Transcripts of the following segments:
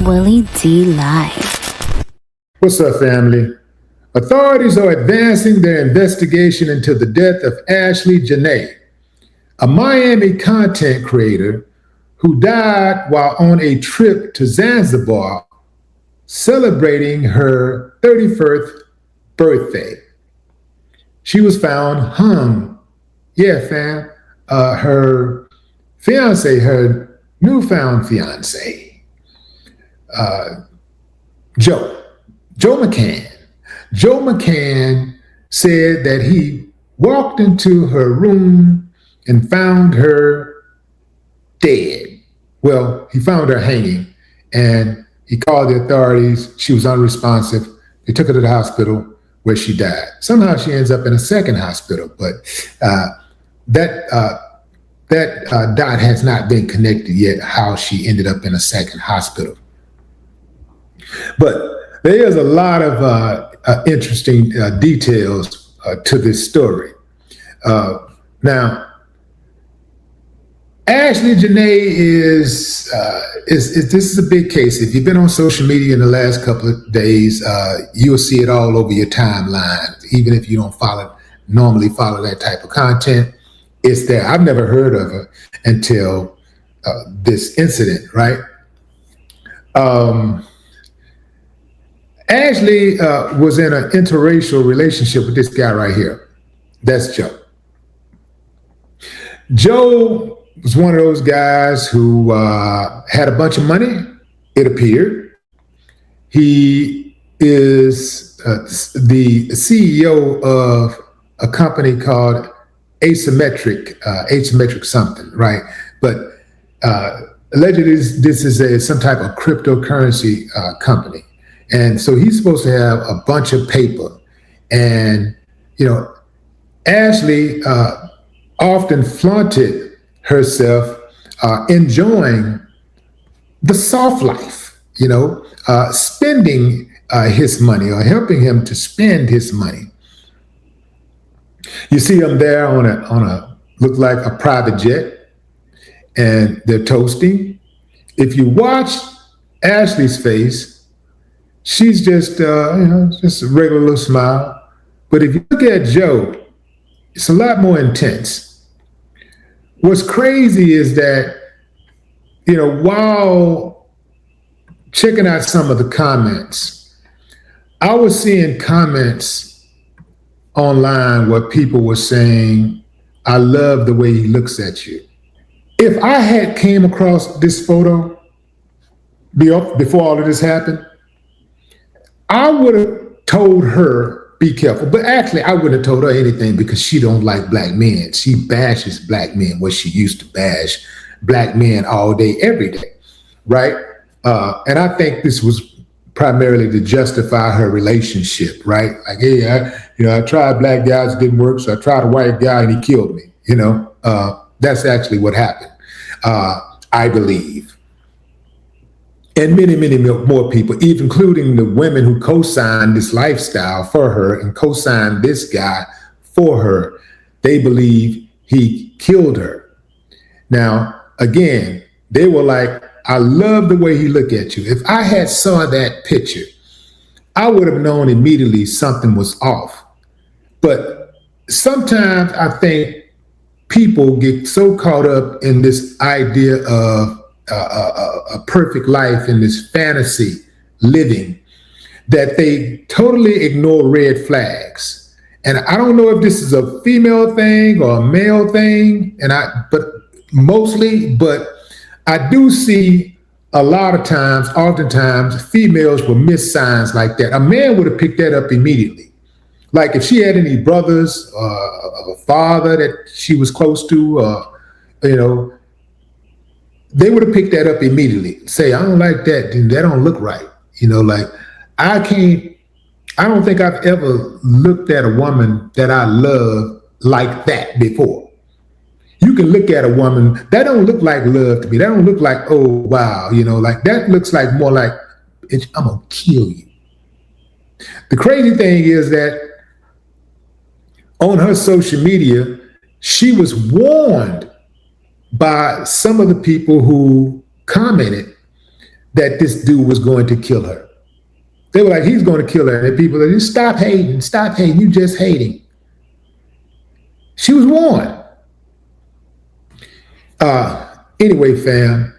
Willie D Live. What's up, family? Authorities are advancing their investigation into the death of Ashlee Janae, a Miami content creator who died while on a trip to Zanzibar celebrating her 31st birthday. She was found hung. Yeah, fam. Her fiance, her newfound fiance, Joe McCann. Joe McCann said that he walked into her room and found her dead. Well, he found her hanging, and he called the authorities. She was unresponsive. They took her to the hospital where she died. Somehow she ends up in a second hospital, but that dot has not been connected yet, how she ended up in a second hospital. But there is a lot of interesting details to this story. Now, Ashlee Janae is this is a big case. If you've been on social media in the last couple of days, you'll see it all over your timeline. Even if you don't normally follow that type of content, it's there. I've never heard of her until this incident, right? Ashlee was in an interracial relationship with this guy right here. That's Joe. Joe was one of those guys who had a bunch of money, it appeared. He is the CEO of a company called Asymmetric something, right? But allegedly this is some type of cryptocurrency company. And so he's supposed to have a bunch of paper. And, Ashlee often flaunted herself enjoying the soft life, spending his money or helping him to spend his money. You see them there on a look like a private jet, and they're toasting. If you watch Ashlee's face, she's just just a regular little smile. But if you look at Joe, it's a lot more intense. What's crazy is that, while checking out some of the comments, I was seeing comments online where people were saying, "I love the way he looks at you." If I had came across this photo before all of this happened, I would have told her, be careful. But actually, I wouldn't have told her anything because she don't like black men. She bashes black men, what she used to bash black men all day, every day, right? And I think this was primarily to justify her relationship, right? Like, hey, I tried black guys, it didn't work, so I tried a white guy and he killed me. That's actually what happened, I believe. And many, many more people, even including the women who co-signed this lifestyle for her and co-signed this guy for her, they believe he killed her. Now, again, they were like, "I love the way he looked at you." If I had saw that picture, I would have known immediately something was off. But sometimes I think people get so caught up in this idea of a perfect life and this fantasy living that they totally ignore red flags. And I don't know if this is a female thing or a male thing, but I do see a lot of times, oftentimes, females will miss signs like that. A man would have picked that up immediately. Like if she had any brothers, a father that she was close to, they would have picked that up immediately. Say, "I don't like that, dude. That don't look right." I don't think I've ever looked at a woman that I love like that before. You can look at a woman, that don't look like love to me. That don't look like, oh, wow. Like that looks like more like, I'm gonna kill you. The crazy thing is that on her social media, she was warned by some of the people who commented that this dude was going to kill her. They were like, he's going to kill her. And people were like, just stop hating, you just hating. She was warned. Anyway, fam,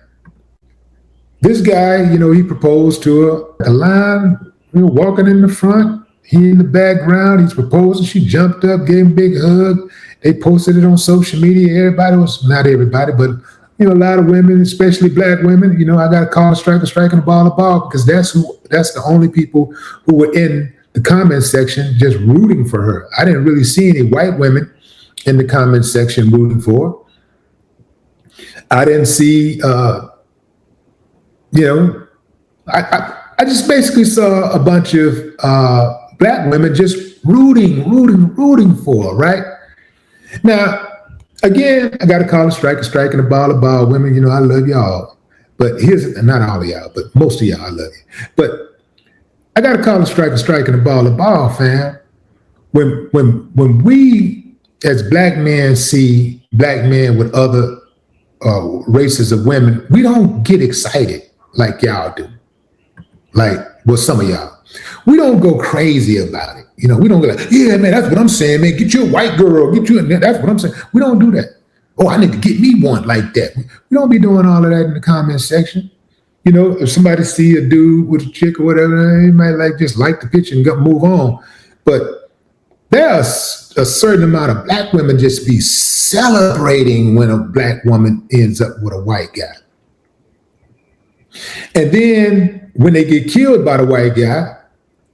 this guy, he proposed to her. The line, walking in the front, he in the background, he's proposing. She jumped up, gave him a big hug. They posted it on social media. Everybody was, not everybody, but a lot of women, especially black women, I got to call a striker, striking a ball, because that's the only people who were in the comment section just rooting for her. I didn't really see any white women in the comment section rooting for her. I didn't see, I just basically saw a bunch of black women just rooting for her, right? Now, again, I got to call a striker, striking a ball, women, I love y'all. But here's, not all of y'all, but most of y'all, I love you. But I got to call a striker, striking a ball, fam. When we, as black men, see black men with other races of women, we don't get excited like y'all do. Like, well, some of y'all. We don't go crazy about it. We don't go like, yeah, man, that's what I'm saying, man. Get you a white girl, that's what I'm saying. We don't do that. Oh, I need to get me one like that. We don't be doing all of that in the comment section. If somebody see a dude with a chick or whatever, they might just like the picture and move on. But there's a certain amount of black women just be celebrating when a black woman ends up with a white guy. And then when they get killed by the white guy,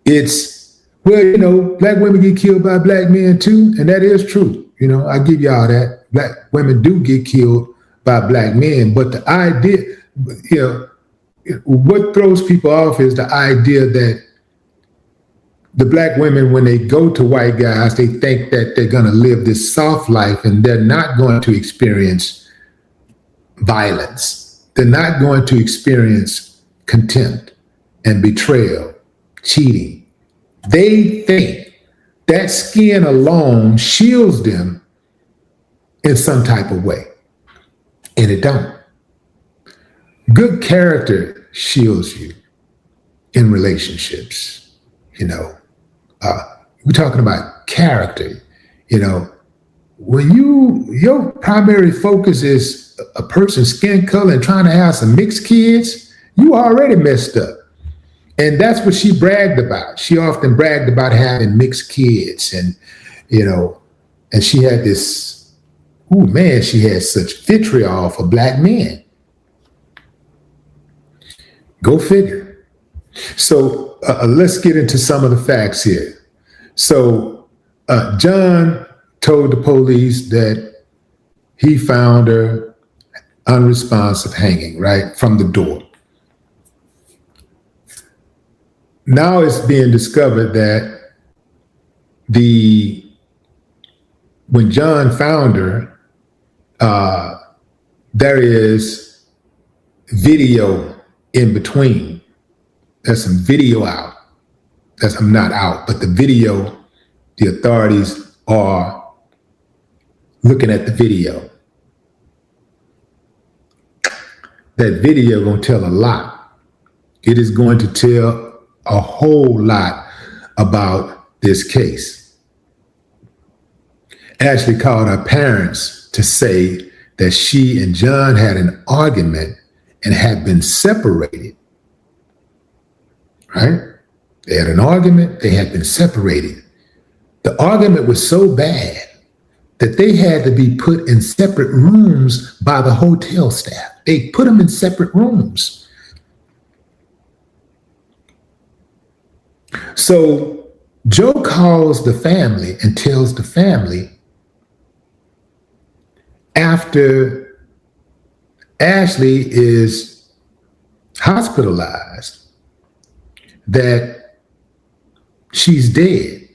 it's, well, black women get killed by black men too. And that is true. I give y'all that. Black women do get killed by black men. But the idea, what throws people off is the idea that the black women, when they go to white guys, they think that they're going to live this soft life and they're not going to experience violence. They're not going to experience contempt and betrayal, cheating. They think that skin alone shields them in some type of way, and it don't. Good character shields you in relationships. We're talking about character. When your primary focus is a person's skin color and trying to have some mixed kids, you already messed up. And that's what she bragged about. She often bragged about having mixed kids, and she had this, she had such vitriol for black men. Go figure. So let's get into some of the facts here. So John told the police that he found her unresponsive, hanging right from the door. Now it's being discovered that when John found her, there is video in between. There's some video out. I'm not out, but the video, the authorities are looking at the video. That video gonna tell a lot. It is going to tell a whole lot about this case. Ashley called her parents to say that she and John had an argument and had been separated. Right? They had an argument, they had been separated. The argument was so bad that they had to be put in separate rooms by the hotel staff. They put them in separate rooms. So Joe calls the family and tells the family after Ashley is hospitalized that she's dead.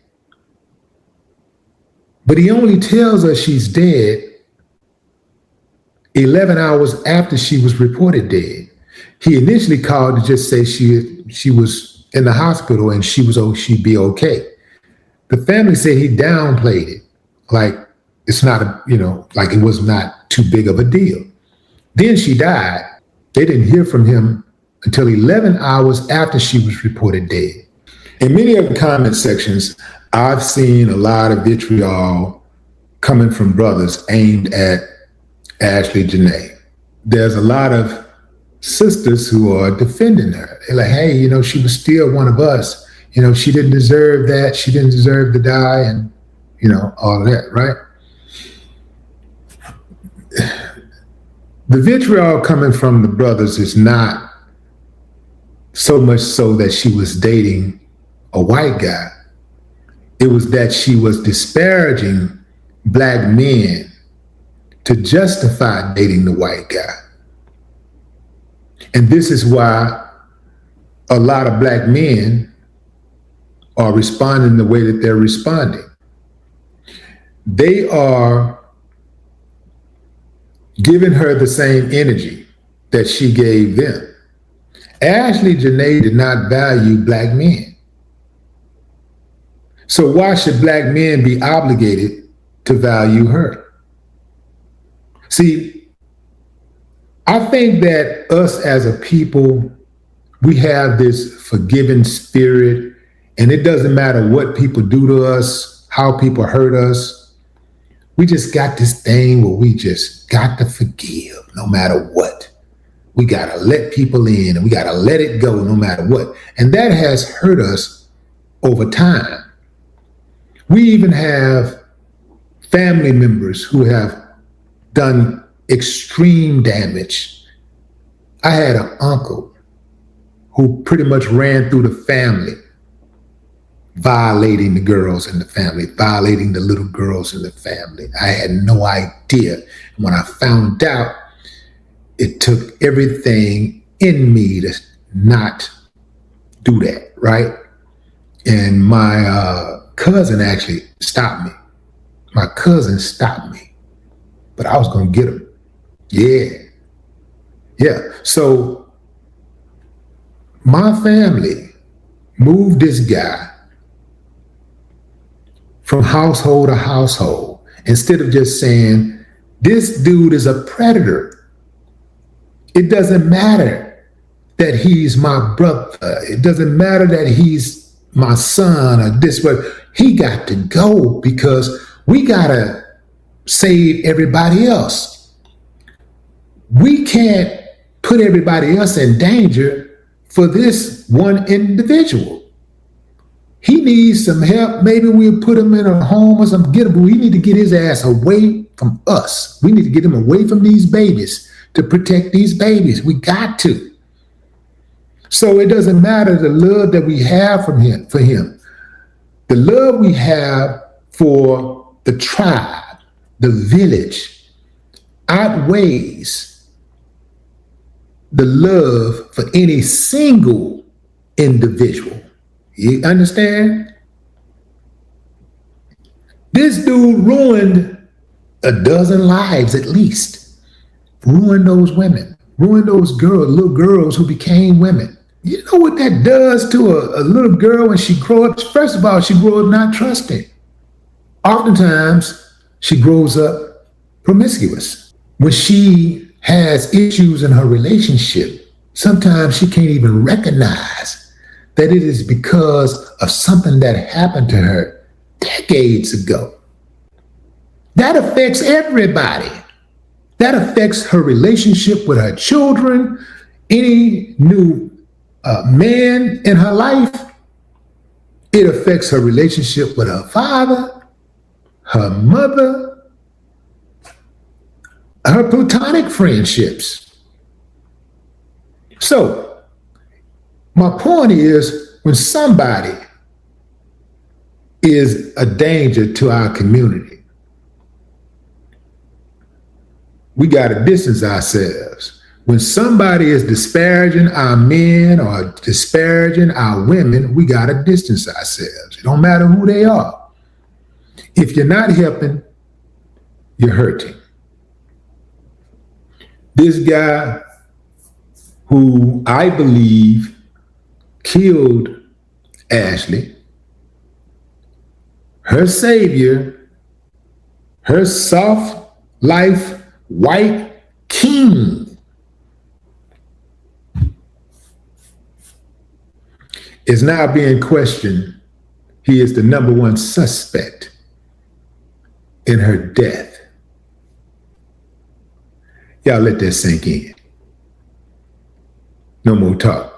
But he only tells her she's dead 11 hours after she was reported dead. He initially called to just say she was in the hospital and she'd be okay. The family said he downplayed it, like it's not like it was not too big of a deal. Then she died. They didn't hear from him until 11 hours after she was reported dead. In many of the comment sections, I've seen a lot of vitriol coming from brothers aimed at Ashlee Janae. There's a lot of sisters who are defending her. They're like, hey, she was still one of us. She didn't deserve that. She didn't deserve to die, and, all of that, right? The vitriol coming from the brothers is not so much so that she was dating a white guy. It was that she was disparaging black men to justify dating the white guy. And this is why a lot of black men are responding the way that they're responding. They are giving her the same energy that she gave them. Ashlee Janae did not value black men. So why should black men be obligated to value her? See, I think that us as a people, we have this forgiving spirit, and it doesn't matter what people do to us, how people hurt us. We just got this thing where we just got to forgive no matter what. We got to let people in, and we got to let it go no matter what. And that has hurt us over time. We even have family members who have done extreme damage. I had an uncle who pretty much ran through the family, violating the girls in the family, violating the little girls in the family. I had no idea. When I found out, it took everything in me to not do that, right? And my cousin actually stopped me. My cousin stopped me, but I was going to get him. Yeah. So my family moved this guy from household to household instead of just saying, this dude is a predator. It doesn't matter that he's my brother. It doesn't matter that he's my son or this, but he got to go because we got to save everybody else. We can't put everybody else in danger for this one individual. He needs some help. Maybe we'll put him in a home or something. But we need to get his ass away from us. We need to get him away from these babies to protect these babies. We got to. So it doesn't matter the love that we have for him. The love we have for the tribe, the village, outweighs the love for any single individual. You understand? This dude ruined a dozen lives at least. Ruined those women. Ruined those girls, little girls who became women. You know what that does to a little girl when she grows up? First of all, she grows up not trusting. Oftentimes, she grows up promiscuous. When she has issues in her relationship, sometimes she can't even recognize that it is because of something that happened to her decades ago. That affects everybody. That affects her relationship with her children, any new man in her life. It affects her relationship with her father, her mother, her platonic friendships. So, my point is, when somebody is a danger to our community, we got to distance ourselves. When somebody is disparaging our men or disparaging our women, we got to distance ourselves. It don't matter who they are. If you're not helping, you're hurting. This guy who I believe killed Ashlee, her savior, her soft life white king, is now being questioned. He is the number one suspect in her death. Y'all let that sink in. No more talk.